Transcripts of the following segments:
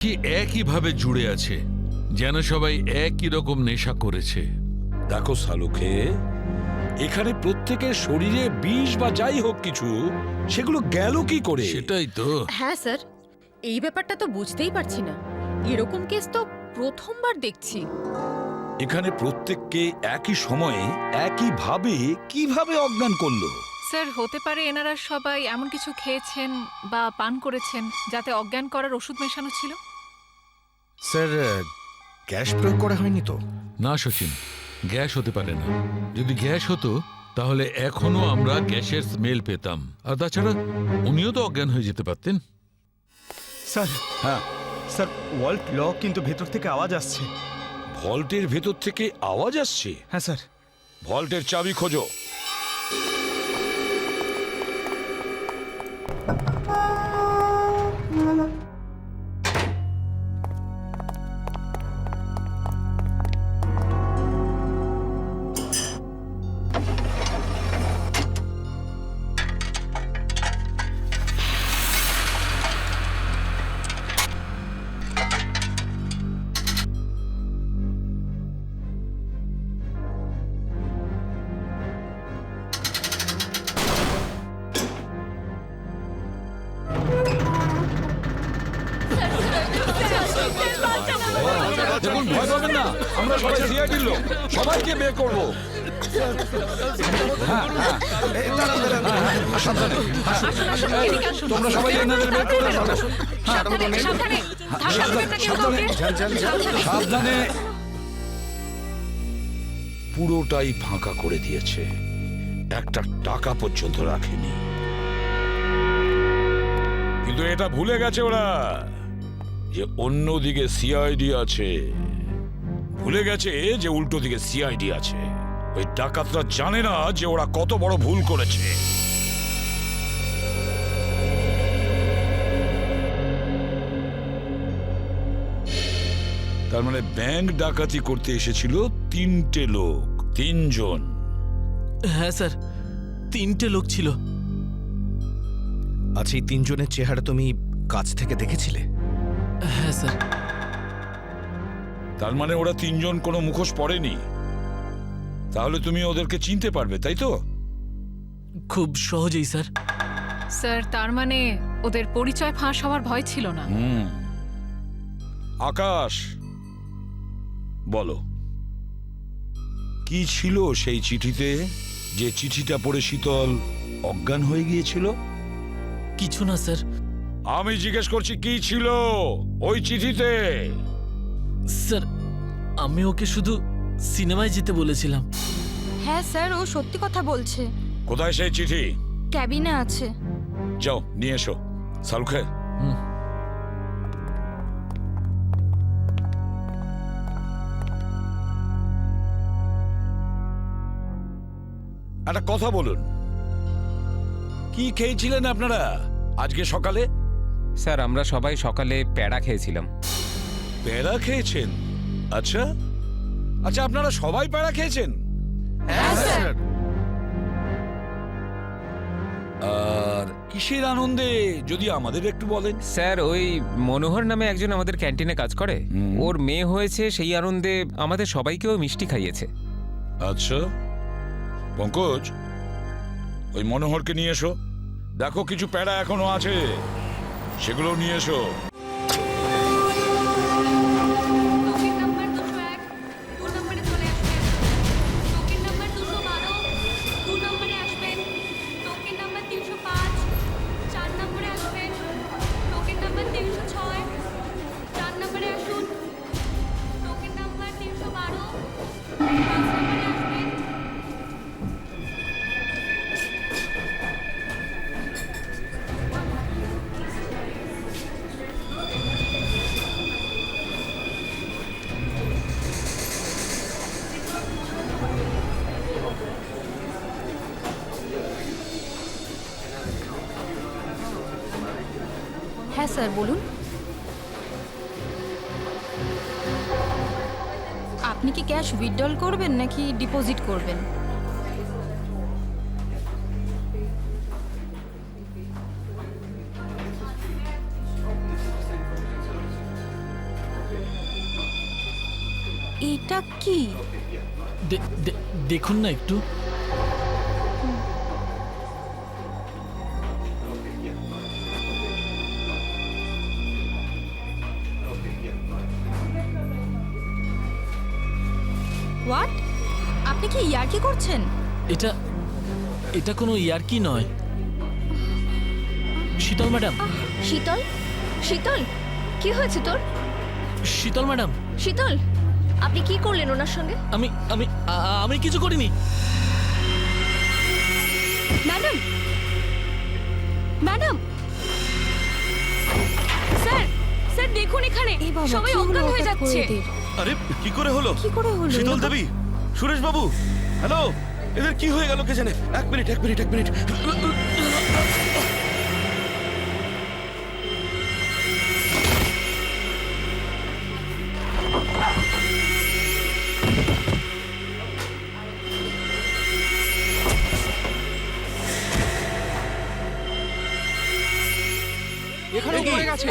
কি একইভাবে জুড়ে আছে, যেন সবাই একই রকম নেশা করেছে। দেখো সালুকে, এখানে প্রত্যেকের শরীরে বিষ বা যাই হোক কিছু, সেগুলো গেল কি করে? সেটাই তো। হ্যাঁ স্যার, এই ব্যাপারটা তো বুঝতেই পারছি না। এরকম কেস তো প্রথমবার দেখছি। এখানে প্রত্যেককে একই সময়ে একইভাবে কিভাবে অজ্ঞান করলো? স্যার, হতে পারে এনারা সবাই এমন কিছু খেয়েছেন বা পান করেছেন যাতে অজ্ঞান করার ওষুধ মেশানো ছিল। স্যার, গ্যাস প্রয়োগ করা হয়নি তো? না সচিন, গ্যাস হতে পারে না। যদি গ্যাস হতো তাহলে এখনো আমরা গ্যাসের স্মেল পেতাম। আর তাছাড়া উনিও তো অজ্ঞান হয়ে যেতে পারতেন। স্যার, হ্যাঁ, স্যার ওয়াল্ট লক, কিন্তু ভেতর থেকে আওয়াজ আসছে। ভল্টের ভেতর থেকে আওয়াজ আসছে? হ্যাঁ স্যার। ভল্টের চাবি খোঁজো। দেখুন, ভয় পাবেন না, আমরা সবাই সিআইডির লোক, সবাইকে বের করবো। তোমরা সবাই এনাদের বের করে ফেলো। সাবধানে। পুরোটাই ফাঁকা করে দিয়েছে, একটা টাকা পর্যন্ত রাখেনি। কিন্তু এটা ভুলে গেছে ওরা যে অন্যদিকে সিআইডি আছে। ভুলে গেছে যে উল্টো দিকে সিআইডি আছে। ওই ডাকাতরা জানে না যে ওরা কত বড় ভুল করেছে। তার মানে ব্যাংক ডাকাতি করতে এসেছিল 3টে লোক, 3 জন। হ্যাঁ স্যার, 3টে লোক ছিল। আচ্ছা, এই 3 জনের চেহারা তুমি কাছ থেকে দেখেছিলে? হ্যাঁ স্যার। তার মানে ওরা 3 জন কোনো মুখোশ পরেনি। তাহলে তুমি ওদেরকে চিনতে পারবে, তাই তো? খুব সহজেই স্যার। স্যার, তার মানে ওদের পরিচয় ফাঁস হওয়ার ভয় ছিল না। আকাশ, বলো, কি ছিল সেই চিঠিতে, যে চিঠিটা পড়ে শীতল অজ্ঞান হয়ে গিয়েছিল? কিছু না স্যার। আমি জিজ্ঞেস করছি, কি ছিল ওই চিঠিতে? স্যার, আমি ওকে শুধু সিনেমায় যেতে বলেছিলাম। হ্যাঁ স্যার, ও সত্যি কথা বলছে। কোথায় সেই চিঠি? ক্যাবিনে আছে। যাও নিয়ে এসো। সালুখে, একটা কথা বলুন, কি খেয়েছিলেন আপনারা আজকে সকালে? স্যার, আমরা সবাই সকালে প্যাড়া খেয়েছিলাম। প্যাড়া খেয়েছেন? আচ্ছা আচ্ছা, আপনারা সবাই প্যাড়া খেয়েছেন? হ্যাঁ স্যার। আর কিসের আনন্দে, যদি আমাদের একটু বলেন। স্যার, ওই মনোহর নামে একজন আমাদের ক্যান্টিনে কাজ করে, ওর মেয়ে হয়েছে, সেই আনন্দে আমাদের সবাইকেও মিষ্টি খাইয়েছে। আচ্ছা পঙ্কজ, ওই মনোহরকে নিয়ে এসো। দেখো কিছু প্যাড়া এখনো আছে, সেগুলো নিয়ে এসো। টোকেন নাম্বার 201 2 নম্বরে চলে আসবেন। টোকেন নাম্বার 212 2 নম্বরে আসবেন। টোকেন নাম্বার 305 4 নম্বরে আসবেন। টোকেন নাম্বার 306 4 নম্বরে আসুন। টোকেন নাম্বার 312 5 নম্বরে আসবেন। হ্যাঁ স্যার, বলুন। আপনি কি ক্যাশ উইথড্রল করবেন নাকি ডিপোজিট করবেন? এটা কি? দেখুন না একটু। হোয়াট? আপনি কি ইয়ার্কি করছেন? এটা এটা কোনো ইয়ার্কি নয়। শীতল ম্যাডাম, শীতল? শীতল, কি হয়েছে তোর? শীতল ম্যাডাম, শীতল, আপনি কি করলেন ওনার সঙ্গে? আমি আমি আমি কিছু করিনি। ম্যাডাম, ম্যাডাম, স্যার, স্যার দেখুন এখানে সবাই অজ্ঞান হয়ে যাচ্ছে। আরে কি করে হলো? কি করে হলো? শীতল দেবী, সুরেশ বাবু, হ্যালো, এদের কি হয়ে গেল কে জানে? এক মিনিট। এখানে পড়ে গেছে।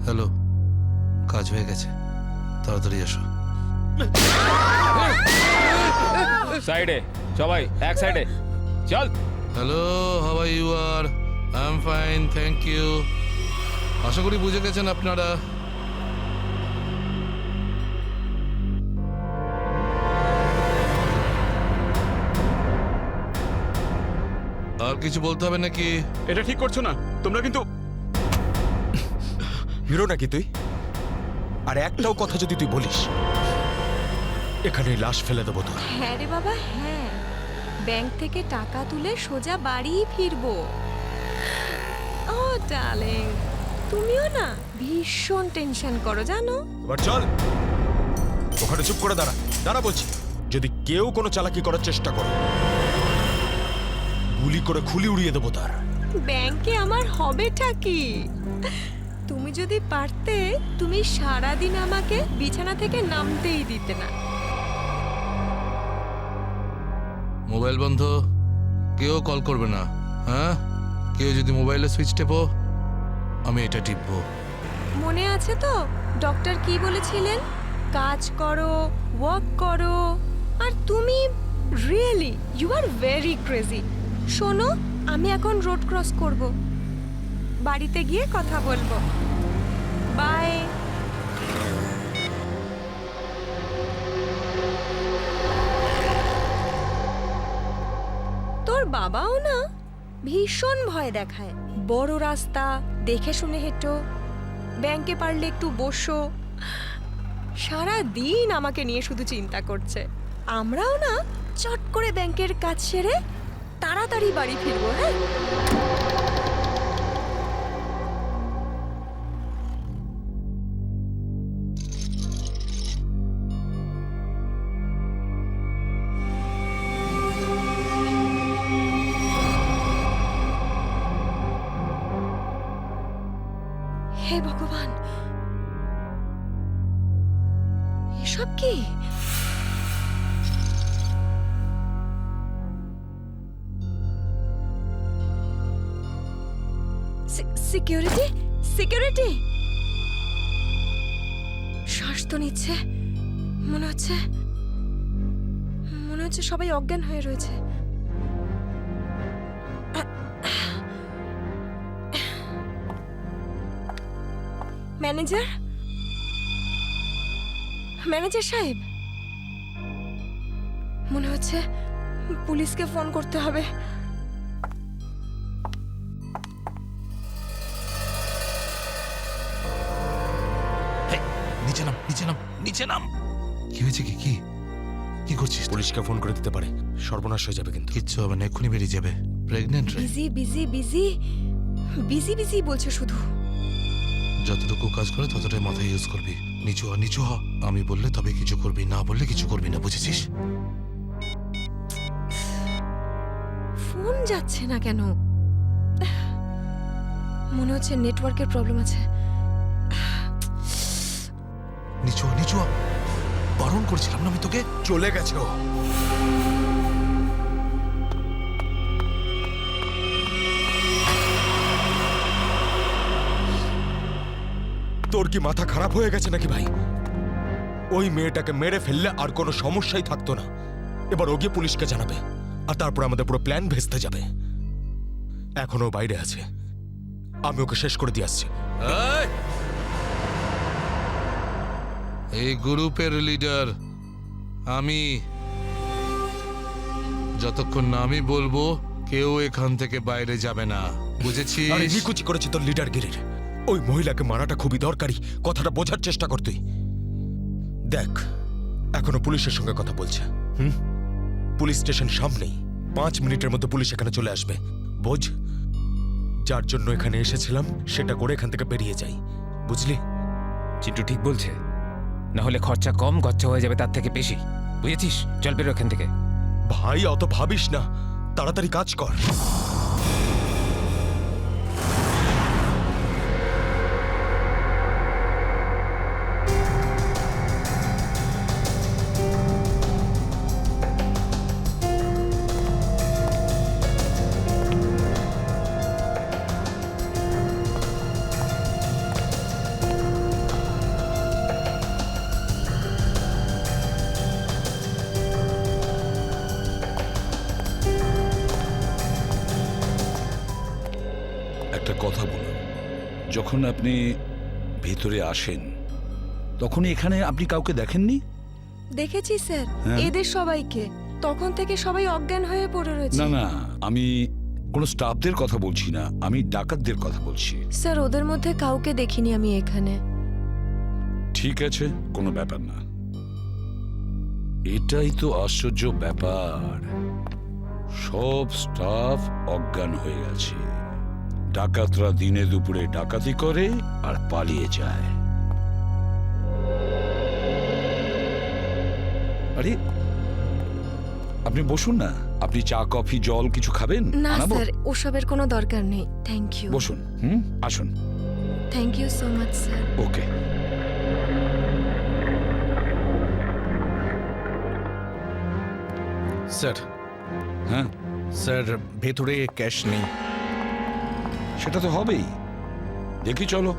হ্যালো, কাজ হয়ে গেছে, তাড়াতাড়ি এসো। সাইডে সবাই, এক সাইডে চল। Hello, how are you? R I am fine, thank you. আশা করি বুঝে গেছেন আপনারা। আর কিছু বলতে হবে নাকি? এটা ঠিক করছো না তোমরা কিন্তু। হিরো নাকি তুই? আর একটাও কথা যদি তুই বলিস, এখানে লাশ ফেলে দেবো তোর। হ্যাঁ রে বাবা, হ্যাঁ, ব্যাংক থেকে টাকা তুলে সোজা বাড়ি ফিরবো। ও ডার্লিং, তুমিও না ভীষণ টেনশন করো জানো। এবার চল, ওখানে চুপ করে দাঁড়া বলছি। যদি কেউ কোনো চালাকি করার চেষ্টা করে, গুলি করে খুলি উড়িয়ে দেবো তার। ব্যাংকে আমার হবেটা কি? তুমি যদি পারতে, তুমি সারাদিন আমাকে বিছানা থেকে নামতেই দিতে না। মোবাইল বন্ধ, কেউ কল করবে না। হ্যাঁ, কেউ যদি মোবাইলে সুইচ টেপো, আমি এটা টিপবো। মনে আছে তো ডক্টর কি বলেছিলেন? কাজ করো, ওয়ার্ক করো। আর তুমি really you are very crazy. শোনো, আমি এখন রোড ক্রস করব, বাড়িতে গিয়ে কথা বলবো। বাই। তোর বাবাও না ভীষণ ভয় দেখায়। বড় রাস্তা দেখে শুনে হেঁটো, ব্যাংকে পারলে একটু বসো। সারা দিন আমাকে নিয়ে শুধু চিন্তা করছে। আমরাও না চট করে ব্যাংকের কাজ সেরে তাড়াতাড়ি বাড়ি ফিরবো। হ্যাঁ, হে ভগবান, এসব কি? Security, security. শ্বাস তো নিচ্ছে, মনে হচ্ছে সবাই অজ্ঞান হয়ে রয়েছে। ম্যানেজার, ম্যানেজার সাহেব, মনে হচ্ছে পুলিশকে ফোন করতে হবে। নিচে নাম। কি হয়েছে? কি কি করছিস? পুলিশকে ফোন করে দিতে পারে, সর্বনাশ হয়ে যাবে কিন্তু। কিচ্ছু হবে না, এক্ষুনি বেরিয়ে যাবে। প্রেগনেন্ট রে। Busy busy busy busy busy বলছে শুধু। যতটুকু কাজ করে ততটাই মাথায় ইউজ করবি। নিচু হ। আমি বললে তবে কিছু করবি, না বললে কিছু করবি না, বুঝেছিস? ফোন যাচ্ছে না কেন? মনে হচ্ছে নেটওয়ার্কের প্রবলেম আছে। নিচু নিচু বারণ করছিলাম না আমি তোকে। চলে গেছে ও। তোর কি মাথা খারাপ হয়ে গেছে নাকি ভাই? ওই মেয়েটাকে মেরে ফেললে আর কোনো সমস্যাই থাকতো না। এবার ও গিয়ে পুলিশকে জানাবে, আর তারপর আমাদের পুরো প্ল্যান ভেস্তে যাবে। এখনো বাইরে আছে, আমি ওকে শেষ করে দিয়ে আসছি। এই! এই গ্রুপের লিডার আমি। যতক্ষণ না আমি বলবো কেউ এখান থেকে বাইরে যাবে না, বুঝেছিস? আরে নিকুচি করেছি তোর লিডারগিরির। ওই মহিলাকে মারাটা খুবই দরকারি, কথাটা বোঝার চেষ্টা কর তুই। দেখ, এখনো পুলিশের সঙ্গে কথা বলছে। পুলিশ স্টেশন সামনেই, 5 মিনিটের মধ্যে পুলিশ এখানে চলে আসবে। বোঝ, যার জন্য এখানে এসেছিলাম সেটা করে এখান থেকে বেরিয়ে যাই, বুঝলি? চিন্টু ঠিক বলছে, না হলে খরচা কম গচ্চা হয়ে যাবে তার থেকে বেশি, বুঝেছিস? চল বেরো এখান থেকে। ভাই অত ভাবিস না, তাড়াতাড়ি কাজ কর। একটা কথা বলুন, যখন আপনি ভেতরে আসেন তখন এখানে আপনি কাউকে দেখেননি? দেখেছি স্যার, হ্যাঁ। এদের সবাইকে। তখন থেকে সবাই অজ্ঞান হয়ে পড়ে রয়েছে। না না, আমি কোনো স্টাফদের কথা বলছি না, আমি ডাকাতদের কথা বলছি। স্যার, ওদের মধ্যে কাউকে দেখিনি আমি এখানে। ঠিক আছে, কোনো ব্যাপার না। এটাই তো আশ্চর্য ব্যাপার, সব স্টাফ অজ্ঞান হয়ে গেছে। ডাকাতরা দিনে দুপুরে ডাকাতি করে আর পালিয়ে যায়। আরে আপনি বসুন না, আপনি চা কফি জল কিছু খাবেন? না আনাবো? স্যার, ওসবের কোনো দরকার নেই। Thank you. বসুন, আসুন। Thank you so much sir. Okay. Sir, হ্যাঁ, স্যার ভেতরে ক্যাশ নেই। সেটা তো হবেই। দেখি চলো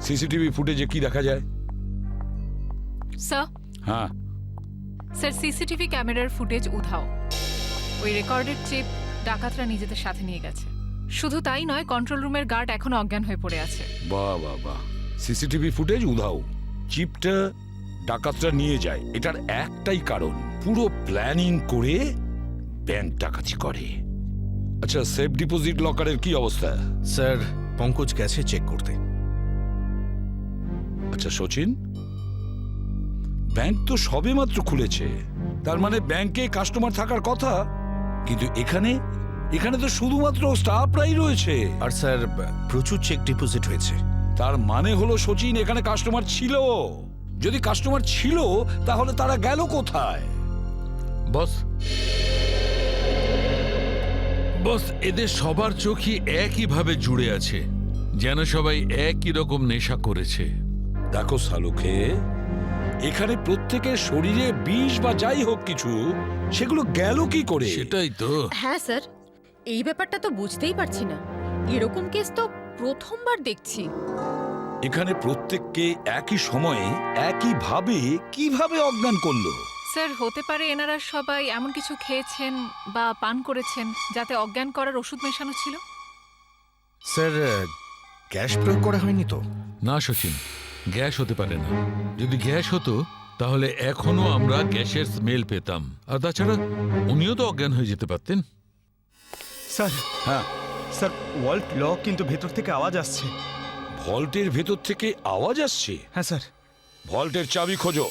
সিসিটিভি ফুটেজে কি দেখা যায়। স্যার, হ্যাঁ, স্যার সিসিটিভি ক্যামেরার ফুটেজ উধাও। ওই রেকর্ডেড চিপ ডাকাতরা নিজেদের সাথে নিয়ে গেছে। শুধু তাই নয়, কন্ট্রোল রুমের গার্ড এখনো অজ্ঞান হয়ে পড়ে আছে। বাহ বাহ বাহ, সিসিটিভি ফুটেজ উধাও, চিপটা ডাকাতরা নিয়ে যায়। এটার একটাই কারণ, পুরো প্ল্যানিং করে ব্যাংক ডাকাতি করে। আচ্ছা, সেফ ডিপোজিট লকারের কি অবস্থা? স্যার, পঙ্কজ গেছে চেক করতে। আচ্ছা সচিন, ব্যাংক তো সবেমাত্র খুলেছে, তার মানে ব্যাংকে কাস্টমার থাকার কথা, কিন্তু এখানে তো শুধুমাত্র স্টাফরাই রয়েছে। আর স্যার, প্রচুর চেক ডিপোজিট হয়েছে। তার মানে হলো সচিন, এখানে কাস্টমার ছিল। যদি কাস্টমার ছিল তাহলে তারা গেল কোথায়? বস, বস, এদের সবার চোখই একইভাবে জুড়ে আছে, যেন সবাই একই রকম নেশা করেছে। দেখো সালুকে, এখানে প্রত্যেকের শরীরে বিষ বা যাই হোক কিছু, সেগুলো গেল কি করে? সেটাই তো। হ্যাঁ স্যার, এই ব্যাপারটা তো বুঝতেই পারছি না। এরকম কেস তো প্রথমবার দেখছি। এখানে প্রত্যেককে একই সময়ে একইভাবে কিভাবে অজ্ঞান করলো? স্যার, হতে পারে এনারা সবাই এমন কিছু খেয়েছেন বা পান করেছেন যাতে অজ্ঞান করার ওষুধ মেশানো ছিল। স্যার, গ্যাস প্রয়োগ করা হয়নি তো? না সচিন, গ্যাস হতে পারে না। যদি গ্যাস হতো তাহলে এখনো আমরা গ্যাসের স্মেল পেতাম। আর তাছাড়া উনিও তো অজ্ঞান হয়ে যেতে পারতেন। স্যার, হ্যাঁ, স্যার ওয়াল্ট লক, কিন্তু ভেতর থেকে আওয়াজ আসছে। ভল্টের ভেতর থেকে আওয়াজ আসছে? হ্যাঁ স্যার। ভল্টের চাবি খোঁজো।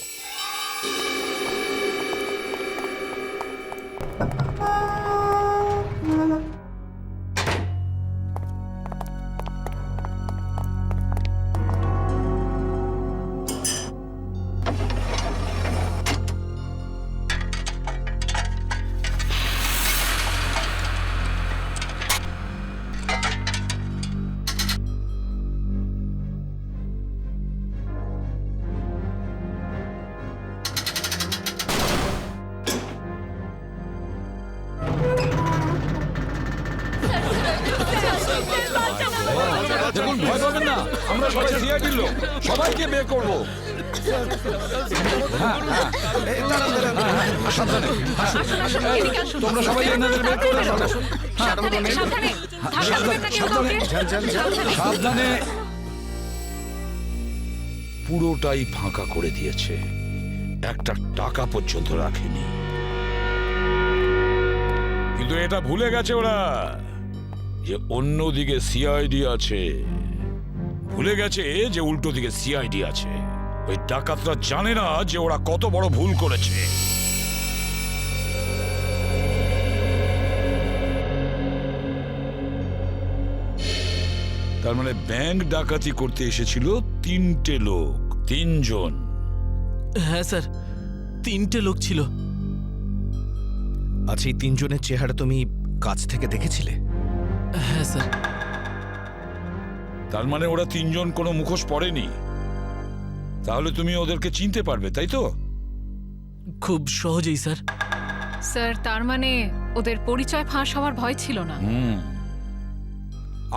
দেখুন ভয় পাবেন না, আমরা সবাই সিআইডির লোক, সবাইকে বের করবো। এদিকে আসুন। তোমরা সবাই এনাদের বের করে ফেলো। সাবধানে, সাবধানে। ধাক্কা দেবেন না কেউ কাউকে। সাবধানে। সাবধানে। পুরোটাই ফাঁকা করে দিয়েছে, একটা টাকা পর্যন্ত রাখেনি। কিন্তু এটা ভুলে গেছে ওরা যে অন্যদিকে সিআইডি আছে। ভুলে গেছে যে উল্টো দিকে সিআইডি আছে। ওই ডাকাতরা জানে না যে ওরা কত বড় ভুল করেছে। তার মানে ব্যাংক ডাকাতি করতে এসেছিল 3টে লোক, 3 জন। হ্যাঁ স্যার, 3টে লোক ছিল। আচ্ছা, এই 3 জনের চেহারা তুমি কাছ থেকে দেখেছিলে? হ্যাঁ স্যার। তার মানে ওরা 3 জন কোনো মুখোশ পরেনি। তাহলে তুমি ওদেরকে চিনতে পারবে, তাই তো? খুব সহজেই স্যার। স্যার, তার মানে ওদের পরিচয় ফাঁস হওয়ার ভয় ছিল না।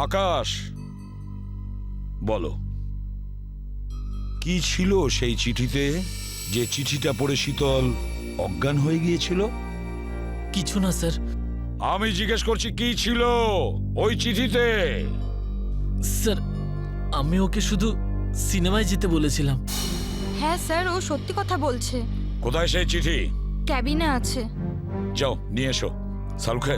আকাশ, বলো কি ছিল সেই চিঠিতে, যে চিঠিটা পড়ে শীতল অজ্ঞান হয়ে গিয়েছিল? কিছু না স্যার। আমি জিজ্ঞেস করছি কি ছিল ওই চিঠিতে? স্যার, আমি ওকে শুধু সিনেমায় যেতে বলেছিলাম। হ্যাঁ স্যার, ও সত্যি কথা বলছে। কোথায় সেই চিঠি? ক্যাবিনে আছে। যাও নিয়ে এসো। সালুখে,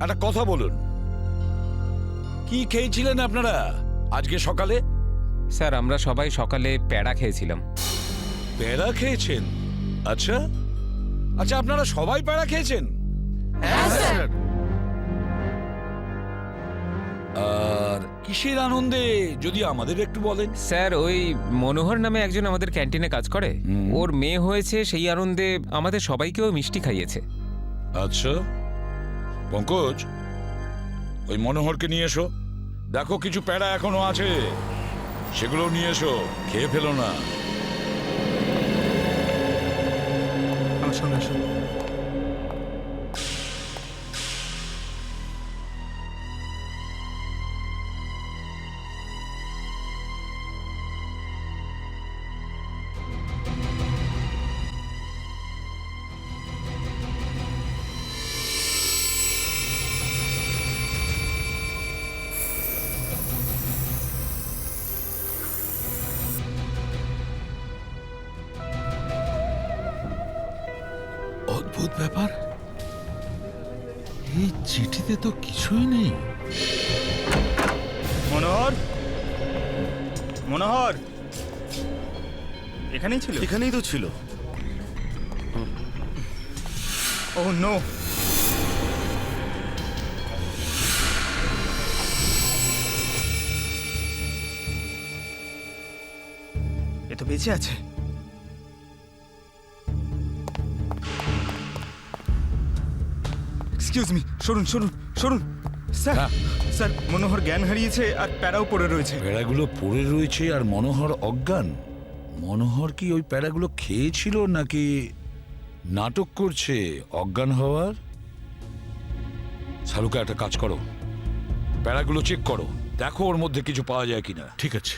একটা কথা বলুন, কি খেয়েছিলেন আপনারা আজকে সকালে? স্যার আমরা সবাই সকালে প্যাড়া খেয়েছিলাম। প্যাড়া খেয়েছেন? আচ্ছা আচ্ছা, আপনারা সবাই প্যাড়া খেয়েছেন? আর কিসের আনন্দে যদি আমাদের একটু বলেন? স্যার ওই মনোহর নামে একজন আমাদের ক্যান্টিনে কাজ করে, ওর মেয়ে হয়েছে, সেই আনন্দে আমাদের সবাইকেও মিষ্টি খাইয়েছে। আচ্ছা পঙ্কজ, ওই মনোহরকে নিয়ে এসো। দেখো কিছু প্যাড়া এখনো আছে, সেগুলো নিয়ে এসো, খেয়ে ফেলো না। আসুন আসুন। অদ্ভুত ব্যাপার, এই চিঠিতে তো কিছুই নেই। মনোহর, মনোহর এখানেই ছিল? এখানেই তো ছিল। ও নো, এ তো বেঁচে আছে। এক্সকিউজ মি, সরুন সরুন সরুন। স্যার স্যার, মনোহর জ্ঞান হারিয়েছে আর প্যারাও পড়ে রয়েছে। প্যাড়াগুলো পড়ে রয়েছে আর মনোহর অজ্ঞান। মনোহর কি ওই প্যাড়াগুলো খেয়েছিল নাকি নাটক করছে অজ্ঞান হওয়ার? শালুকা, একটা কাজ করো, প্যাড়াগুলো চেক করো, দেখো ওর মধ্যে কিছু পাওয়া যায় কিনা। ঠিক আছে,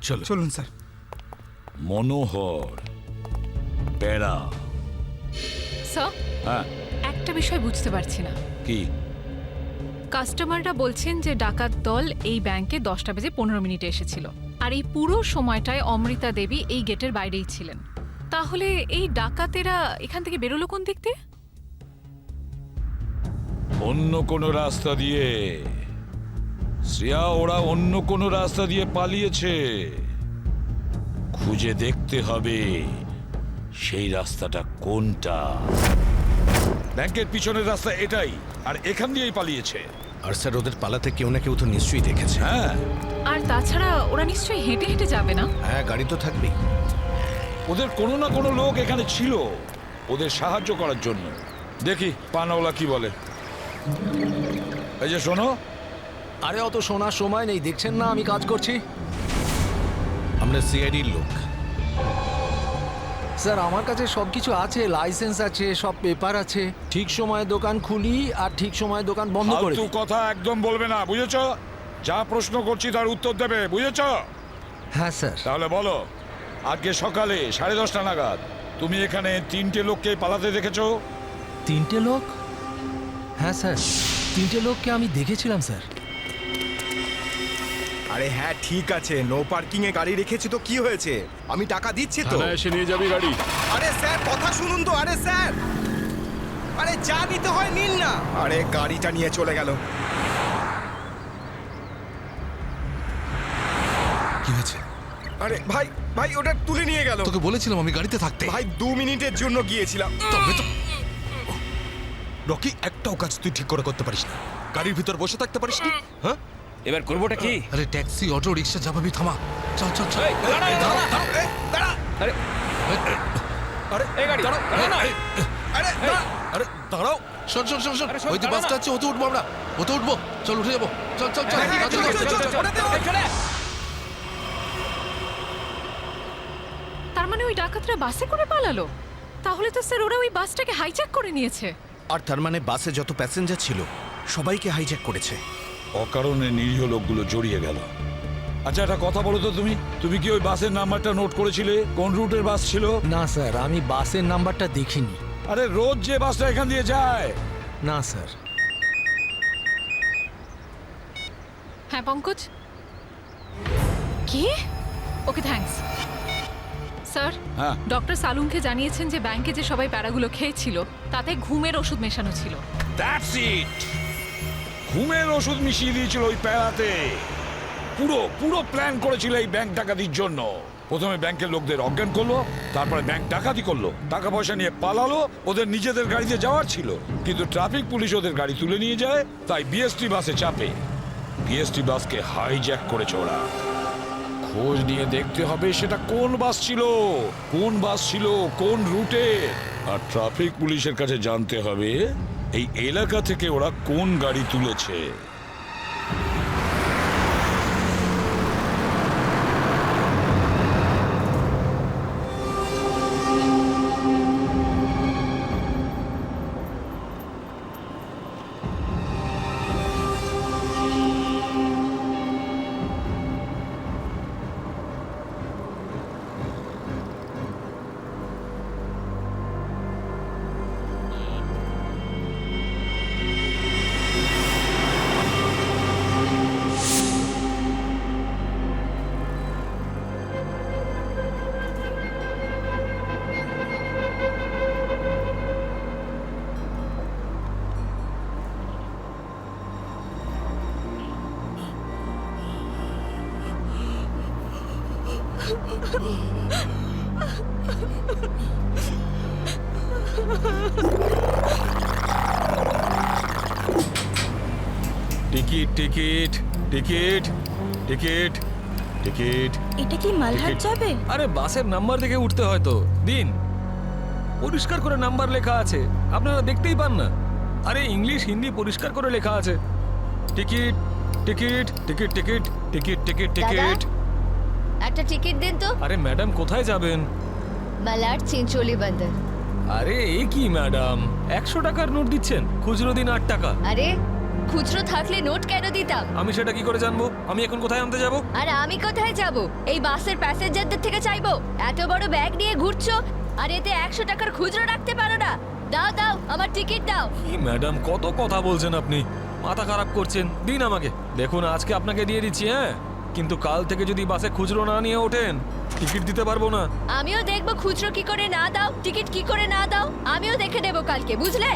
চলো। চলুন স্যার। মনোহর, প্যাড়া। স্যার, হ্যাঁ একটা বিষয় বুঝতে পারছি না। কি? কাস্টমাররা বলছেন যে ডাকাত দল এই ব্যাংকে 10:15 এসেছিল, আর এই পুরো সময়টায় অমৃতা দেবী এই গেটের বাইরেই ছিলেন। তাহলে এই ডাকাতেরা এখান থেকে বেরোলো কোন দিক দিয়ে? অন্য কোনো রাস্তা দিয়ে। শ্রেয়া, ওরা অন্য কোনো রাস্তা দিয়ে পালিয়েছে। খুঁজে দেখতে হবে সেই রাস্তাটা কোনটা। ব্যাংকের পিছনের রাস্তা এটাই, আর এখান দিয়েই পালিয়েছে। আর স্যার, ওদের পালাতে কেউ না কেউ তো নিশ্চয়ই দেখেছে। হ্যাঁ, আর তাছাড়া ওরা নিশ্চয়ই হেঁটে হেঁটে যাবে না? হ্যাঁ, গাড়ি তো থাকবেই। ওদের কোনো না কোনো লোক এখানে ছিল ওদের সাহায্য করার জন্য। দেখি পানাওয়ালা কি বলে। এই যে শোনো। আরে অত শোনার সময় নেই, দেখছেন না আমি কাজ করছি। আমরা সিআইডির লোক। স্যার আমার কাছে সব কিছু আছে, লাইসেন্স আছে, সব পেপার আছে। ঠিক সময়ে দোকান খুলি আর ঠিক সময়ে দোকান বন্ধ করে ফালতু দিই। কথা একদম বলবে না, বুঝেছো? যা প্রশ্ন করছি তার উত্তর দেবে, বুঝেছো? হ্যাঁ স্যার। তাহলে বলো, আজকে সকালে 10:30 নাগাদ তুমি এখানে 3টে লোককে পালাতে দেখেছো? 3টে লোক? হ্যাঁ স্যার, 3টে লোককে আমি দেখেছিলাম স্যার। আরে হ্যাঁ ঠিক আছে, নো পার্কিং এ গাড়ি রেখেছি তো কি হয়েছে? আমি টাকা দিচ্ছি তো। এসে নিয়ে যাবি গাড়ি। আরে স্যার কথা শুনুন তো, আরে স্যার, আরে যা নিতে হয় নিন না। আরে গাড়িটা নিয়ে চলে গেল। কি হয়েছে? আরে ভাই ভাই ওটা তুলে নিয়ে গেল। তোকে বলেছিলাম আমি গাড়িতে থাকতে। ভাই 2 মিনিটের জন্য গিয়েছিলাম। তবে তো রকি, একটাও কাজ তুই ঠিক করে করতে পারিস না। গাড়ির ভিতর বসে থাকতে পারিস না? হ্যাঁ, এবার করবোটা কি? আরে ট্যাক্সি, অটো, রিক্সা যা ভাবি থামা। চল চল চল। আরে আরে এই গাড়ি দাঁড়াও, দাঁড়াও না। আরে দাঁড়াও। শোন শোন শোন শোন, আরে শোন, ওই যে দাঁড়া বাসটা না। আছে, ওতে উঠবো আমরা। ওতে উঠবো, চল উঠে যাবো। চল চল চল। হ্যাঁ, চল, চল, চল, চল, চল। এই তার মানে ওই ডাকাতরা বাসে করে পালালো? তাহলে তো স্যার ওরা ওই বাসটাকে হাইজ্যাক করে নিয়েছে। আর তার মানে বাসে যত প্যাসেঞ্জার ছিল সবাইকে হাইজ্যাক করেছে। অকারণে নিরীহ লোকগুলো জড়িয়ে গেল। আচ্ছা, একটা কথা বলো তো, তুমি কি ওই বাসের নাম্বারটা নোট করেছিলে? কোন রুটের বাস ছিল? না স্যার, আমি বাসের নাম্বারটা দেখিনি। আরে রোজ যে বাসটা এখান দিয়ে যায়। না স্যার। হ্যাঁ পঙ্কজ, কি? Okay thanks sir. হ্যাঁ। ডক্টর সালুনকে জানিয়েছেন যে ব্যাংকে যে সবাই প্যারাগুলো খেয়েছিল তাতে ঘুমের ওষুধ মেশানো ছিল। That's it. ঘুমের ওষুধ মিশিয়ে দিয়েছিল ওই প্যারাতে। পুরো পুরো প্ল্যান করেছিল এই ব্যাংক ডাকাতির জন্য। প্রথমে ব্যাংকের লোকদের অজ্ঞান করলো, তারপরে ব্যাংক ডাকাতি করলো, টাকা পয়সা নিয়ে পালালো। ওদের নিজেদের গাড়িতে যাওয়ার ছিল, কিন্তু ট্রাফিক পুলিশ ওদের গাড়ি তুলে নিয়ে যায়, তাই বিএসটি বাসে চাপে। বিএসটি বাসকে হাইজ্যাক করেছে ওরা। খোঁজ নিয়ে দেখতে হবে সেটা কোন বাস ছিল, কোন বাস ছিল কোন রুটে। আর ট্রাফিক পুলিশের কাছে জানতে হবে এই এলাকা থেকে ওরা কোন গাড়ি তুলেছে। Ticket ticket ticket ticket ticket. এটা কি মালহাট যাবে? আরে বাসের নাম্বার দেখে উঠতে হয় তো। দিন, পরিষ্কার করে নাম্বার লেখা আছে, আপনারা দেখতেই পান না? আরে ইংলিশ হিন্দি পরিষ্কার করে লেখা আছে। Ticket ticket ticket ticket ticket ticket ticket. একটা টিকিট দিন তো। আরে ম্যাডাম কোথায় যাবেন? মালাড চিঞ্চোলি বন্দর। আরে এ কি ম্যাডাম, 100 টাকার নোট দিচ্ছেন, খুচরো দিন 8 টাকা। আরে খুচরো থাকলে নোট কেন দিতাম? আমি সেটা কি করে জানবো? আমি এখন কোথায় আনতে যাব? আর আমি কোথায় যাব? এই বাসের প্যাসেঞ্জারদের থেকে চাইবো? এত বড় ব্যাগ নিয়ে ঘুরছো আর এতে 100 টাকার খুচরো রাখতে পারো না? দাও দাও, আমার টিকিট দাও। কি ম্যাডাম, কত কথা বলছেন আপনি, মাথা খারাপ করছেন। দিন আমাকে। দেখুন আজকে আপনাকে দিয়ে দিচ্ছি, হ্যাঁ, কিন্তু কাল থেকে যদি বাসে খুচরো না নিয়ে ওঠেন টিকিট দিতে পারবো না। আমিও দেখবো খুচরো কি করে না দাও, টিকিট কি করে না দাও, আমিও দেখে নেব কালকে, বুঝলে?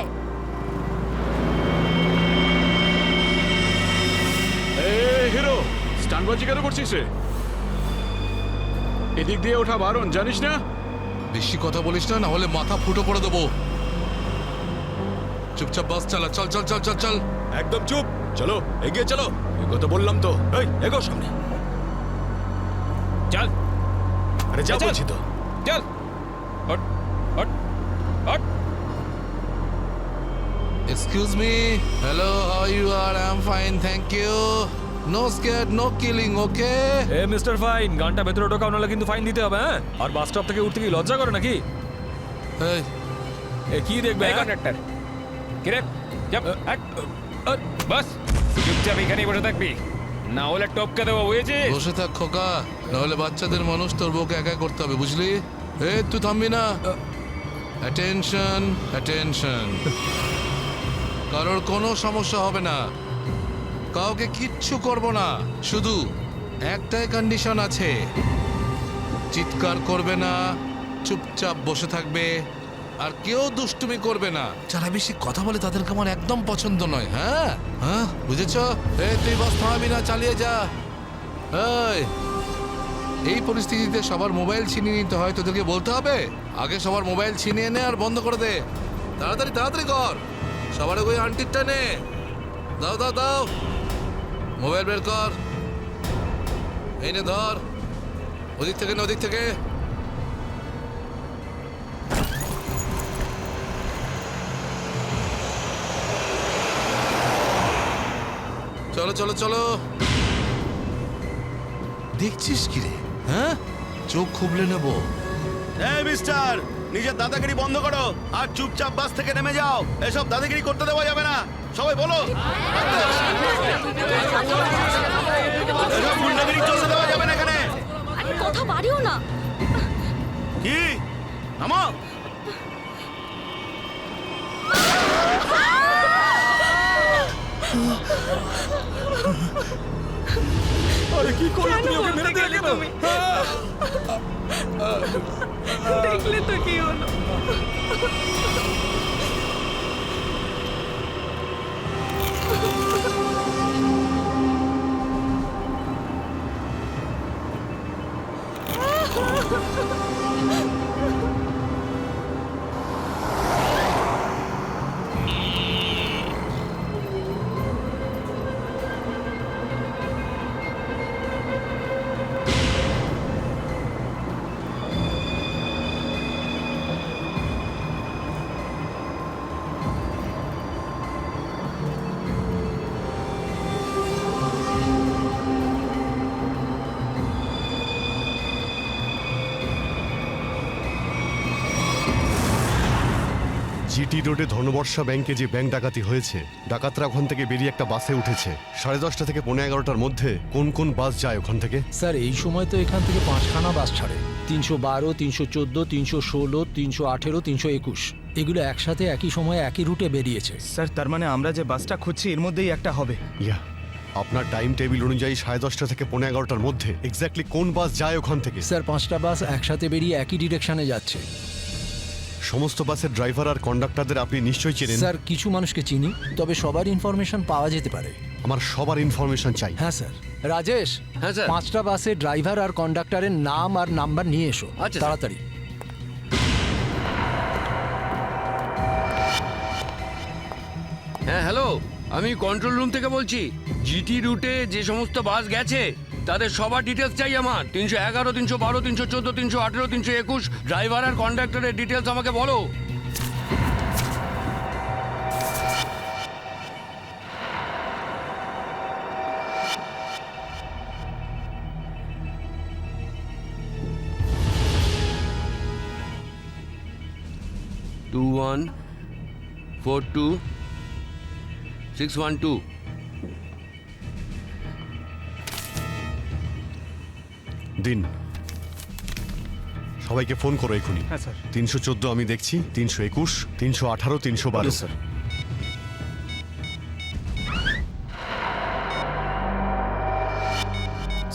হিরো, স্টানবাজি কেন করছিস রে? এদিক দিয়ে ওঠা বারণ, জানিস না? বেশি কথা বলিস না, না হলে মাথা ফুটো করে দেবো। চুপচাপ বাস চালা। চল চল চল চল চল। একদম চুপ। চলো এগিয়ে চলো। এগো তো বললাম তো। এই এগো সামনে। চল আরে যা বলছি তো। চল। Hot hot hot. Excuse me hello how you R I am fine thank you no scare no killing okay a mister fine গানটা ভেতরে ঢোকাও নাহলে কিন্তু ফাইন দিতে হবে হ্যাঁ আর বাস স্টপ থেকে উঠতে কি লজ্জা করে নাকি এই এ কি দেখবে কন্ডাক্টর কিরে চাপ বাস চুপচাপ এখানেই বসে থাকবি না হলে টপকে দেবো বুঝেছিস বসে থাক খোকা নাহলে বাচ্চাদের মানুষ তোর বউকে একা করতে হবে বুঝলি এই তুই থামবি না অ্যাটেনশন অ্যাটেনশন কারোর কোনো সমস্যা হবে না কাউকে কিচ্ছু করব না শুধু একটাই কন্ডিশন আছে চিৎকার করবে না চুপচাপ বসে থাকবে আর কেউ দুষ্টুমি করবে না যারা বেশি কথা বলে তাদেরকে আমার একদম পছন্দ নয় হ্যাঁ হ্যাঁ বুঝেছ তুই বাস থামাবি না চালিয়ে যা এই পরিস্থিতিতে সবার মোবাইল ছিনিয়ে নিতে হয় তোদেরকে বলতে হবে আগে সবার মোবাইল ছিনিয়ে নে আর বন্ধ করে দে তাড়াতাড়ি তাড়াতাড়ি কর সবার ওই আন্টিরটা নে দাও দাও দাও মোবাইল বের কর এই নে ধর ওদিক থেকে না ওদিক থেকে চলো চলো চলো দেখছিস কি রে হ্যাঁ চোখ খুবলে নেবো এই মিস্টার নিজের দাদাগিরি বন্ধ করো আর চুপচাপ বাস থেকে নেমে যাও এসব দাদাগিরি করতে দেওয়া যাবে না সবাই বলো এসব গুন্ডাগিরি চলতে দেওয়া যাবে না এখানে কথা বাড়িও না কি নামো আরে কি করলে তুমি ওকে মেরে দিলে কেন দেখলে তো কি হলো জিটি রোডে ধনবর্ষা ব্যাংকে যে ব্যাংক ডাকাতি হয়েছে ডাকাতরা ওখান থেকে বেরিয়ে একটা বাসে উঠেছে 10:30 থেকে 11:30টার মধ্যে কোন কোন বাস যায় ওখান থেকে স্যার এই সময় তো এখান থেকে 5খানা বাস ছাড়ে 312 314 316 318 321 এগুলো একসাথে একই সময়ে একই রুটে বেরিয়েছে স্যার তার মানে আমরা যে বাসটা খুঁজছি এর মধ্যেই একটা হবে ইয়া আপনার টাইম টেবিল অনুযায়ী 10:30 থেকে 11:30টার মধ্যে এক্স্যাক্টলি কোন বাস যায় ওখান থেকে স্যার 5টা বাস একসাথে বেরিয়ে একই ডিরেকশনে যাচ্ছে সমস্ত বাসের ড্রাইভার আর কন্ডাক্টরদের আপনি নিশ্চয়ই চেনেন স্যার কিছু মানুষকে চিনি তবে সবার ইনফরমেশন পাওয়া যেতে পারে আমার সবার ইনফরমেশন চাই হ্যাঁ স্যার রাজেশ হ্যাঁ স্যার 5টা বাসের ড্রাইভার আর কন্ডাক্টরের নাম আর নাম্বার নিয়ে এসো আচ্ছা, তাড়াতাড়ি হ্যাঁ হ্যালো আমি কন্ট্রোল রুম থেকে বলছি জিটি রুটে যে সমস্ত বাস গেছে তাদের সবার ডিটেলস চাই আমার 311 312 314 318 321 ড্রাইভার আর কন্ডাক্টরের ডিটেলস আমাকে বলো টু 1 4 2 612 দিন সবাইকে ফোন করো এখনই হ্যাঁ স্যার 314 আমি দেখছি 321 318 312 স্যার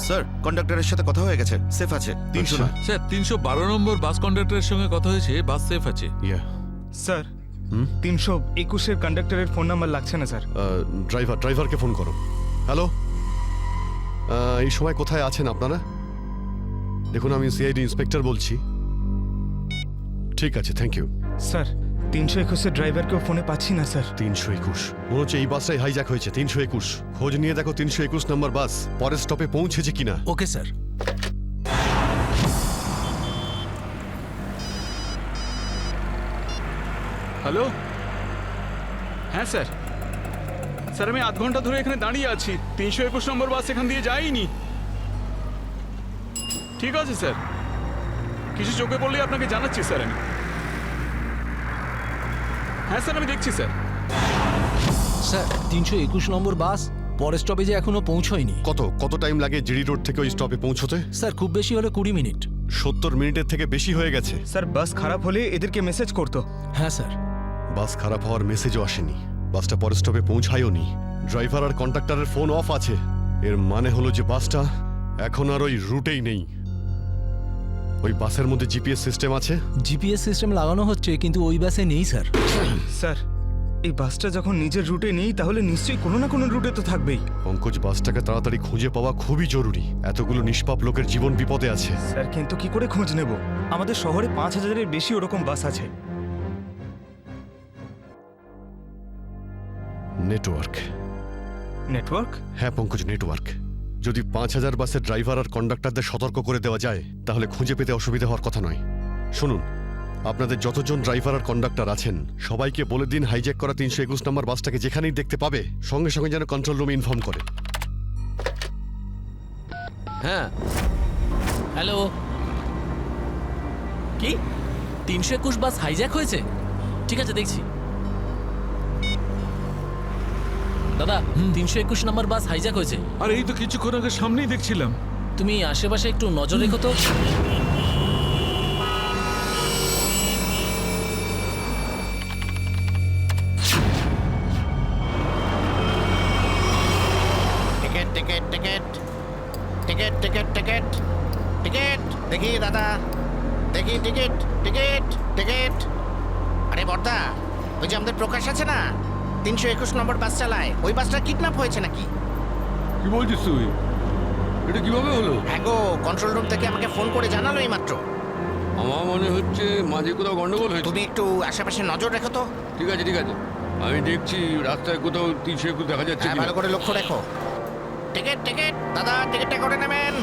স্যার কন্ডাক্টরের সাথে কথা হয়ে গেছে সেফ আছে 300 না স্যার 312 নম্বর বাস কন্ডাক্টরের সঙ্গে কথা হয়েছে বাস সেফ আছে ইয়া স্যার 321 এর কন্ডাক্টরের ফোন নাম্বার লাগছে না স্যার ড্রাইভারকে ফোন করো হ্যালো এই সময় কোথায় আছেন আপনারা দেখুন আমি সিআইডি ইন্সপেক্টর বলছি ঠিক আছে থ্যাংক ইউ স্যার 321 এর ড্রাইভারকেও ফোনে পাচ্ছি না স্যার 321 মনে হচ্ছে এই বাসটাই হাইজ্যাক হয়েছে 321 খোঁজ নিয়ে দেখো 321 নম্বর বাস পরের স্টপে পৌঁছেছে কিনা ওকে স্যার হ্যালো হ্যাঁ স্যার, স্যার আমি আধ ঘন্টা ধরে এখানে দাঁড়িয়ে আছি, 321 নম্বর বাস এখান দিয়ে যায়নি। ঠিক আছে স্যার, কিছু চোখে পড়লেই আপনাকে জানাচ্ছি স্যার আমি। হ্যাঁ স্যার, আমি দেখছি স্যার। স্যার 321 নম্বর বাস পরের স্টপেজে এখনো পৌঁছয়নি। কত টাইম লাগে জিডি রোড থেকে ওই স্টপে পৌঁছতে? স্যার খুব বেশি হলে 20 মিনিট। 70 মিনিটের থেকে বেশি হয়ে গেছে। স্যার বাস খারাপ হলে এদেরকে মেসেজ করতো। হ্যাঁ স্যার। বাস খারাপ হওয়ার মেসেজও আসেনি, বাসটা পরের স্টপে পৌঁছায়ও নি, ড্রাইভার আর কন্ডাক্টরের ফোন অফ আছে। এর মানে হলো যে বাসটা এখন আর ওই রুটেই নেই। ওই বাসের মধ্যে জিপিএস সিস্টেম আছে? জিপিএস সিস্টেম লাগানো হচ্ছে, কিন্তু ওই বাসে নেই স্যার। স্যার এই বাসটা যখন নিজের রুটে নেই তাহলে নিশ্চয়ই কোনো না কোনো রুটে তো থাকবেই। পঙ্কজ, বাসটাকে তাড়াতাড়ি খুঁজে পাওয়া খুবই জরুরি, এতগুলো নিষ্পাপ লোকের জীবন বিপদে আছে। স্যার কিন্তু কি করে খোঁজ নেব? আমাদের শহরে 5000-এর বেশি ওরকম বাস আছে। নেটওয়ার্ক। নেটওয়ার্ক? হ্যাঁ পঙ্কজ, নেটওয়ার্ক। যদি 5000 বাসের ড্রাইভার আর কন্ডাক্টরদের সতর্ক করে দেওয়া যায় তাহলে খুঁজে পেতে অসুবিধা হওয়ার কথা নয়। শুনুন, আপনাদের যতজন ড্রাইভার আর কন্ডাক্টর আছেন সবাইকে বলে দিন হাইজ্যাক করা 321 নম্বর বাসটাকে যেখানেই দেখতে পাবে সঙ্গে সঙ্গে যেন কন্ট্রোল রুমে ইনফর্ম করে। হ্যাঁ হ্যালো, কি 321 বাস হাইজ্যাক হয়েছে? ঠিক আছে দেখছি। দাদা 321 নম্বর বাস হাইজ্যাক হয়েছে। আর এই তো কিছুক্ষণ আগে সামনেই দেখছিলাম। তুমি আশেপাশে একটু নজর রেখো তো। Ticket ticket ticket ticket ticket ticket ticket দেখি দাদা, দেখি টিকিট টিকিট টিকিট। আরে বর্দা, ওই যে আমাদের প্রকাশ আছে না, 321 নম্বর বাস চালায়, ওই বাসটা কিডন্যাপ হয়েছে নাকি? কি বলছিস তুই? এটা কিভাবে হলো? হ্যাঁ গো, কন্ট্রোল রুম থেকে আমাকে ফোন করে জানালো এই মাত্র। আমার মনে হচ্ছে মাঝে কোথাও গন্ডগোল হয়েছে। তুমি একটু আশেপাশে নজর রেখো তো। ঠিক আছে ঠিক আছে, আমি দেখছি রাস্তায় কোথাও 321 দেখা যাচ্ছে হ্যাঁ, কিনা। ভালো করে লক্ষ্য রেখো। টিকিট টিকিট দাদা, টিকিটটা করে নেবেন।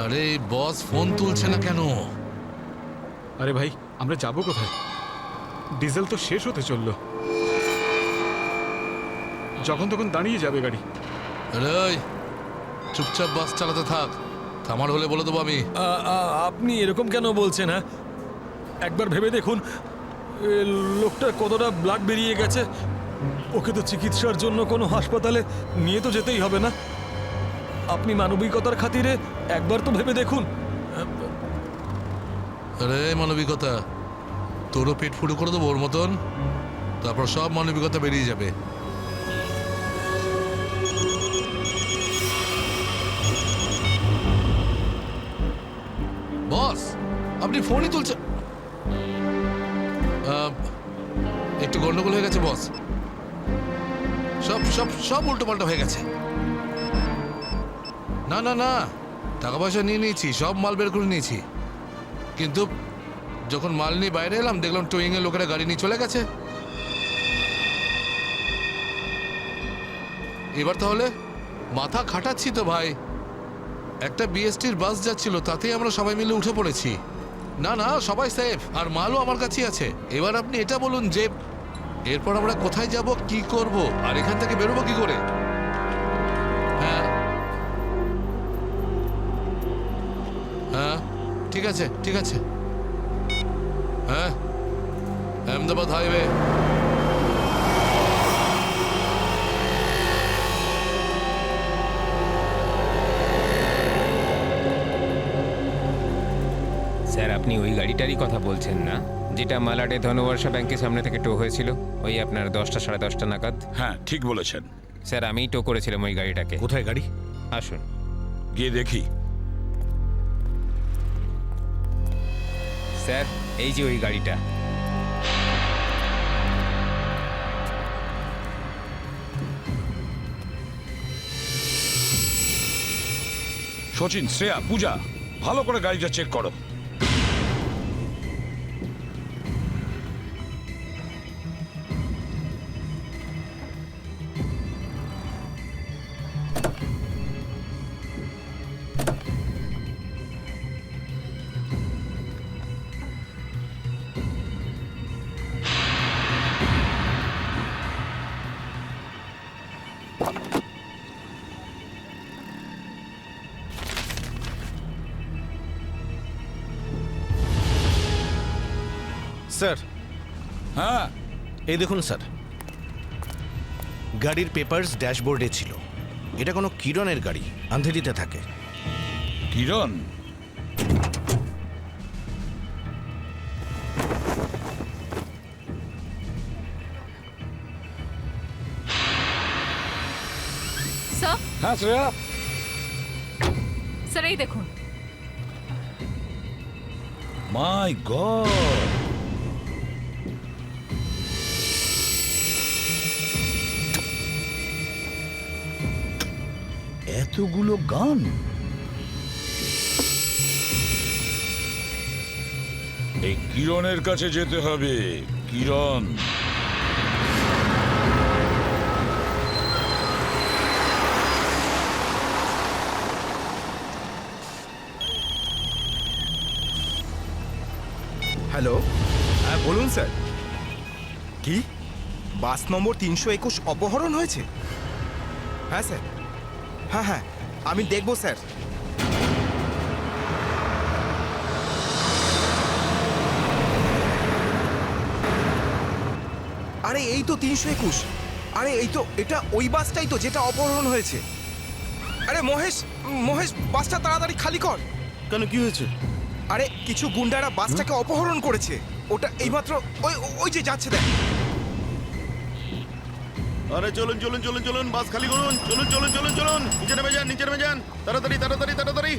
আরে বস ফোন তুলছে না কেন? আরে ভাই, আমরা যাবো কোথায়? ডিজেল তো শেষ হতে চললো, যখন তখন দাঁড়িয়ে যাবে গাড়ি। আরে ওই, চুপচাপ বাস চালাতে থাক, থামার হলে বলে দেবো আমি। আপনি এরকম কেন বলছেন? হ্যাঁ একবার ভেবে দেখুন, লোকটার কতটা ব্লাড বেরিয়ে গেছে। ওকে তো চিকিৎসার জন্য কোনো হাসপাতালে নিয়ে তো যেতেই হবে না? আপনি মানবিকতার খাতিরে একবার তো ভেবে দেখুন। আরে মানবিকতা, তোরও পেট ফুটো করে দেবো ওর মতন, তারপর সব মানবিকতা বেরিয়ে যাবে। বস আপনি ফোনই তুলছেন? একটু গন্ডগোল হয়ে গেছে বস, সব সব সব উল্টো পাল্টা হয়ে গেছে। না না না, টাকা পয়সা নিয়ে নিয়েছি, সব মাল বের করে নিয়েছি, কিন্তু যখন মাল নিয়ে বাইরে এলাম দেখলাম টোয়িং এর লোকেরা গাড়ি নিয়ে চলে গেছে। এবার তাহলে মাথা খাটাচ্ছি তো ভাই, একটা বিএসটির বাস যাচ্ছিল তাতেই আমরা সবাই মিলে উঠে পড়েছি। না না, সবাই সেফ, আর মালও আমার কাছেই আছে। এবার আপনি এটা বলুন যে এরপর আমরা কোথায় যাব, কি করব, আর এখান থেকে বেরোবো কি করে? হ্যাঁ হ্যাঁ ঠিক আছে ঠিক আছে। হ্যাঁ, আহমেদাবাদ হাইওয়ে। স্যার আপনি ওই গাড়িটারই কথা বলছেন না, যেটা মালাডে ধনবর্ষা ব্যাংকের সামনে থেকে টো হয়েছিল ওই আপনার 10টা সাড়ে 10টা নাগাদ? হ্যাঁ ঠিক বলেছেন স্যার, আমিই টো করেছিলাম ওই গাড়িটাকে। কোথায় গাড়ি? আসুন গিয়ে দেখি। স্যার এই যে ওই গাড়িটা। সচিন, শ্রেয়া, পূজা, ভালো করে গাড়িটা চেক করো। স্যার। হ্যাঁ, এই দেখুন স্যার, গাড়ির পেপারস ড্যাশবোর্ডে ছিল। এটা কোনো কিরণের গাড়ি, আন্ধেরিতে থাকে। কিরণ? স্যার হ্যাঁ শ্রেয়া, স্যার এই দেখুন। মাই গড, এতগুলো গান! এই কিরণের কাছে যেতে হবে। কিরণ, হ্যালো, হ্যাঁ বলুন স্যার। কি বাস নম্বর 321 অপহরণ হয়েছে? হ্যাঁ স্যার, হ্যাঁ হ্যাঁ আমি দেখব স্যার। আরে এই তো 321। আরে এই তো, এটা ওই বাসটাই তো যেটা অপহরণ হয়েছে। আরে মহেশ, মহেশ বাসটা তাড়াতাড়ি খালি কর। কেন, কি হয়েছে? আরে কিছু গুন্ডারা বাসটাকে অপহরণ করেছে। ওটা এইমাত্র ওই ওই যে যাচ্ছে দেখ। আরে চলুন চলুন চলুন চলুন, বাস খালি করুন। চলুন চলুন চলুন চলুন, নিচে নেমে যান, নিচে নেমে যান। তাড়াতাড়ি তাড়াতাড়ি তাড়াতাড়ি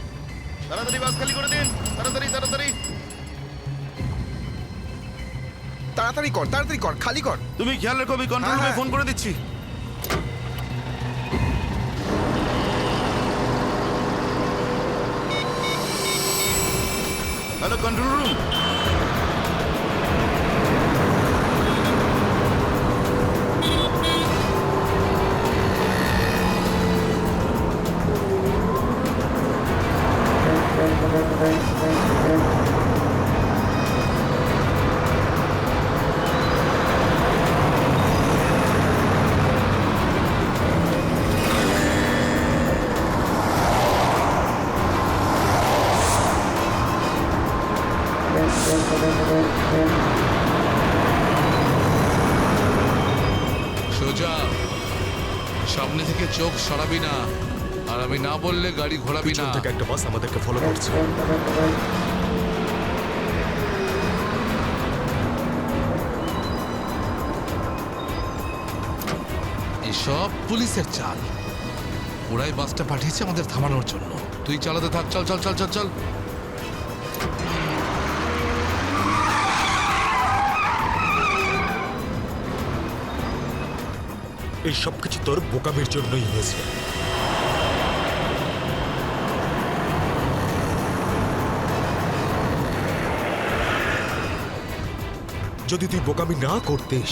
তাড়াতাড়ি বাস খালি করে দিন। তাড়াতাড়ি তাড়াতাড়ি তাড়াতাড়ি কর, তাড়াতাড়ি কর, খালি কর। তুমি খেয়াল রেখো, আমি কন্ট্রোল রুমে ফোন করে দিচ্ছি। Hello control room. সোজা সামনে থেকে চোখ সরাবি না, আর আমি না বললে গাড়ি ঘোরাবি না। থেকে একটা বাস আমাদেরকে ফলো করছে। এসব পুলিশের চাল। ওরাই বাসটা পাঠিয়েছে আমাদের থামানোর জন্য। তুই চালাতে থাক, চল চল চল চল চল। এই সব কিছু তোর বোকামির জন্যই হয়েছে। যদি তুই বোকামি না করতিস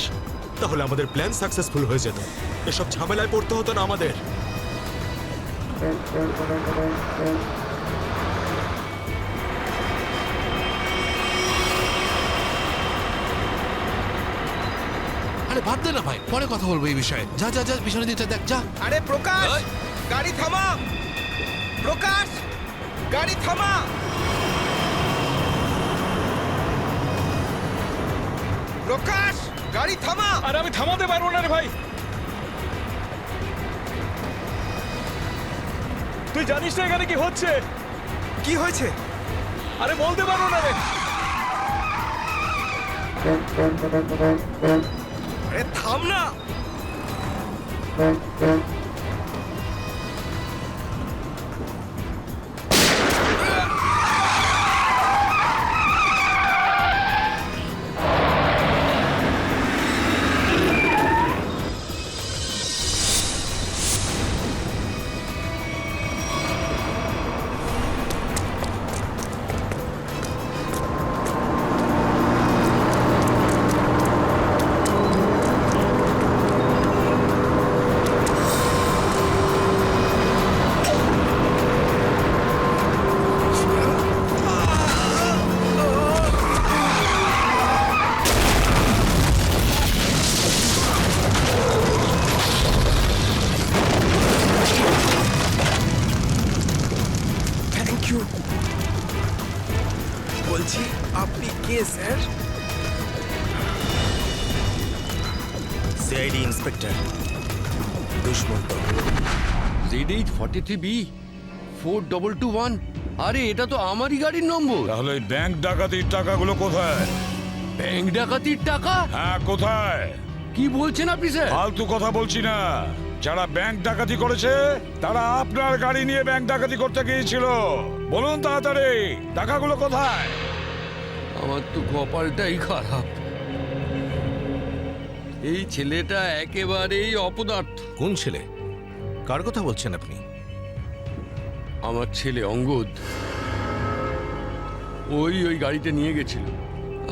তাহলে আমাদের প্ল্যান সাকসেসফুল হয়ে যেত। এসব ঝামেলায় পড়তে হতো না আমাদের। আরে বাদ দে না ভাই, পরে কথা বলবো এই বিষয়ে। যা যা যা, পিছনে দিকটা দেখ, যা। আরে প্রকাশ, গাড়ি থামা। প্রকাশ, গাড়ি থামা। প্রকাশ, গাড়ি থামা। আরে আমি থামাতে পারবো না রে ভাই। তুই জানিস না এখানে কি হচ্ছে? কি হয়েছে? আরে বলতে পারবো না রে। আরে থাম না। বলছি আপনি কে sir? CID inspector Dushmanta. ZH43B 4221। আরে এটা তো আমারই গাড়ির নম্বর। তাহলে ওই ব্যাংক ডাকাতির টাকাগুলো কোথায়? ব্যাংক ডাকাতির টাকা? হ্যাঁ, কোথায়? কি বলছেন আপনি স্যার? ফালতু কথা বলছি না। যারা ব্যাংক ডাকাতি করেছে তারা আপনার গাড়ি নিয়ে ব্যাংক ডাকাতি করতে গিয়েছিল। বলুন তাড়াতাড়ি, টাকাগুলো কোথায়? আমার তো কপালটাই খারাপ। এই ছেলেটা একেবারেই অপদার্থ। কোন ছেলে? কার কথা বলছেন আপনি? আমার ছেলে অঙ্গদ। ওই গাড়িতে নিয়ে গেছিল।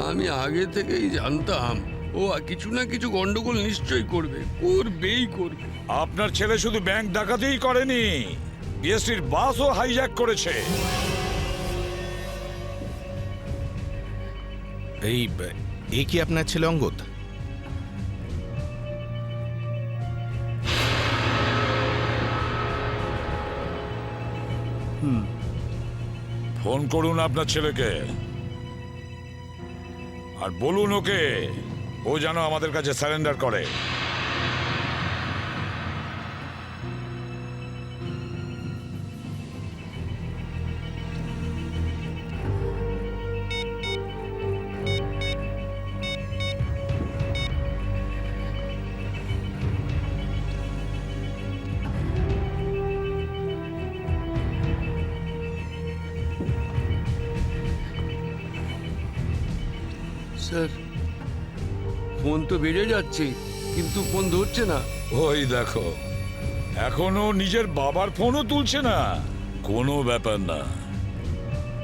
আমি আগে থেকেই জানতাম ও কিছু না কিছু গন্ডগোল নিশ্চয়ই করবেই করবে। আপনার ছেলে শুধু ব্যাংক ডাকাতিই করেনি, বিএসটির বাসও হাইজ্যাক করেছে। এই কি আপনার ছেলে অঙ্গদ? ফোন করুন আপনার ছেলেকে আর বলুন ওকে ও যেন আমাদের কাছে সারেন্ডার করে। স্যার, ফোন তো বেড়ে যাচ্ছে কিন্তু ফোন ধরছে না। ওই দেখো, এখনো নিজের বাবার ফোনও তুলছে না। কোনো ব্যাপার না,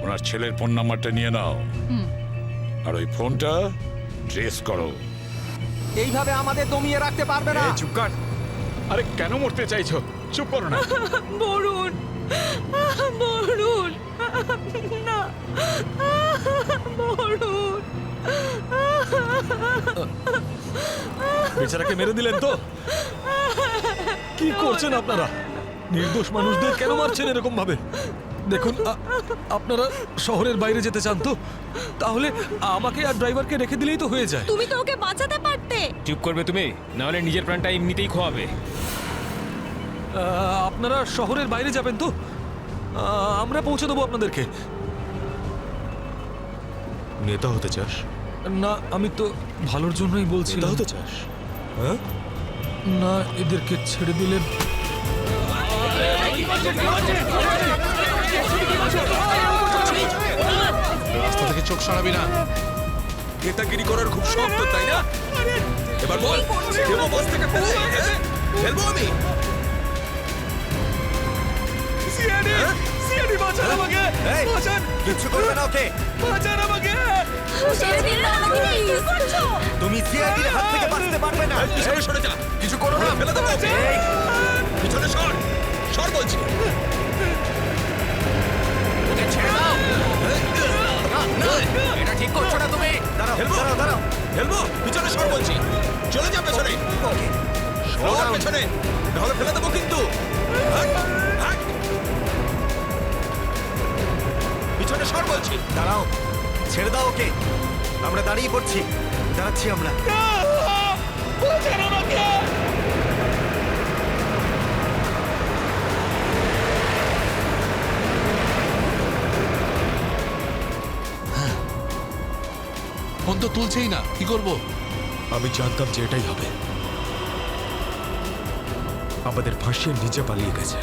ওনার ছেলের ফোন নাম্বারটা নিয়ে নাও আর ওই ফোনটা ট্রেস করো। এইভাবে আমাদের দমিয়ে রাখতে পারবে না। চুপ কর। আরে কেন মরতে চাইছো? চুপ করো না। বরুণ, বরুণ, না, বরুণ। বেচারাকে মেরে দিলেন তো? কি করছেন আপনারা? নির্দোষ মানুষদের কেন মারছেন এরকম ভাবে? দেখুন, আপনারা শহরের বাইরে যেতে চান তো তাহলে আমাকে আর ড্রাইভারকে রেখে দিলেই তো হয়ে যায়। তুমি তো ওকে বাঁচাতে পারতে। চুপ করবে তুমি, না হলে নিজের প্রাণটা এমনিতেই খোয়াবে। আপনারা শহরের বাইরে যাবেন তো? আমরা পৌঁছে দেবো আপনাদেরকে। নেতা হতে চাস? না, আমি তো ভালোর জন্যই বলছি। নেতা হতে চাস? হ্যাঁ, না, এদেরকে ছেড়ে দিলেন। রাস্তা থেকে চোখ সরাবি না। নেতাগিরি করার খুব শখ তো, তাই না? এবার বল, দেবো বস থেকে ফেলবো আমি? সিআইডি বাঁচান আমাকে! বাঁচান! কিচ্ছু করবে না ওকে। বাঁচান আমাকে! তুমি সিআইডির হাত থেকে বাঁচতে পারবে না। পিছনে সরে যা, কিছু করো না, ফেলে দেবো ওকে। পিছনে সর, সর বলছি। ওকে ছেড়ে দাও। এটা ঠিক করছো না তুমি। দাঁড়াও, দাঁড়াও, দাঁড়াও। ফেলবো, পিছনে সর বলছি। চলে যা পেছনে, সর পেছনে, নাহলে ফেলে দেবো কিন্তু। হাট, হাট। পিছনে সর বলছি। দাঁড়াও, ছেড়ে দাও ওকে। আমরা দাঁড়িয়ে পড়ছি, দাঁড়াচ্ছি আমরা। ফোন তো তুলছেই না, কি করব? আমি জানতাম যে এটাই হবে। আমাদের ফাঁসিয়ে নিচে পালিয়ে গেছে।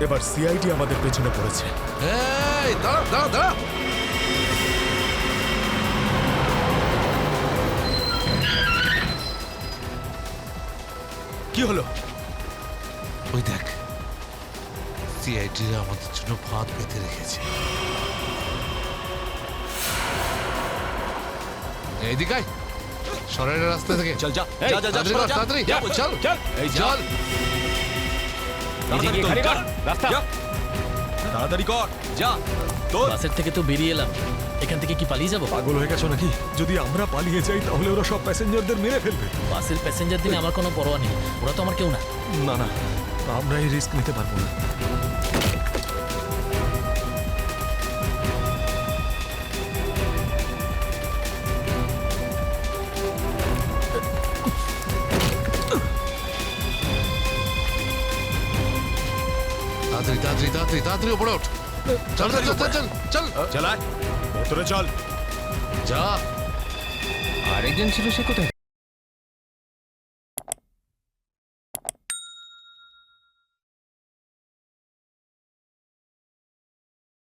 এবার সিআইডি আমাদের পেছনে পড়েছে। এই দাঁড়াও, দাঁড়াও, দাঁড়াও। কি হলো? ওই দেখ, সিআইডি আমাদের জন্য ফাঁদ পেতে রেখেছে। এইদিকে আয়, সরের রাস্তা থেকে। চল, যা যা যা, তাড়াতাড়ি কর, তাড়াতাড়ি চল, এই চল। রাস্তা তাড়াতাড়ি কর, যা। তোর বাসের থেকে তো বেরিয়ে এলাম, এখান থেকে কি পালিয়ে যাবো? পাগল হয়ে গেছো নাকি? যদি আমরা পালিয়ে যাই তাহলে ওরা সব প্যাসেঞ্জারদের মেরে ফেলবে। বাসের প্যাসেঞ্জার দিনে আমার কোনো পরোয়া নেই, ওরা তো আমার কেউ না। না না, আমরা এই রিস্ক নিতে পারবো না। তাড়াতাড়ি তাড়াতাড়ি উপরে ওঠ চল চল চল চল চল চালায় ভেতরে চল যা আরেকজন ছিল সে কোথায়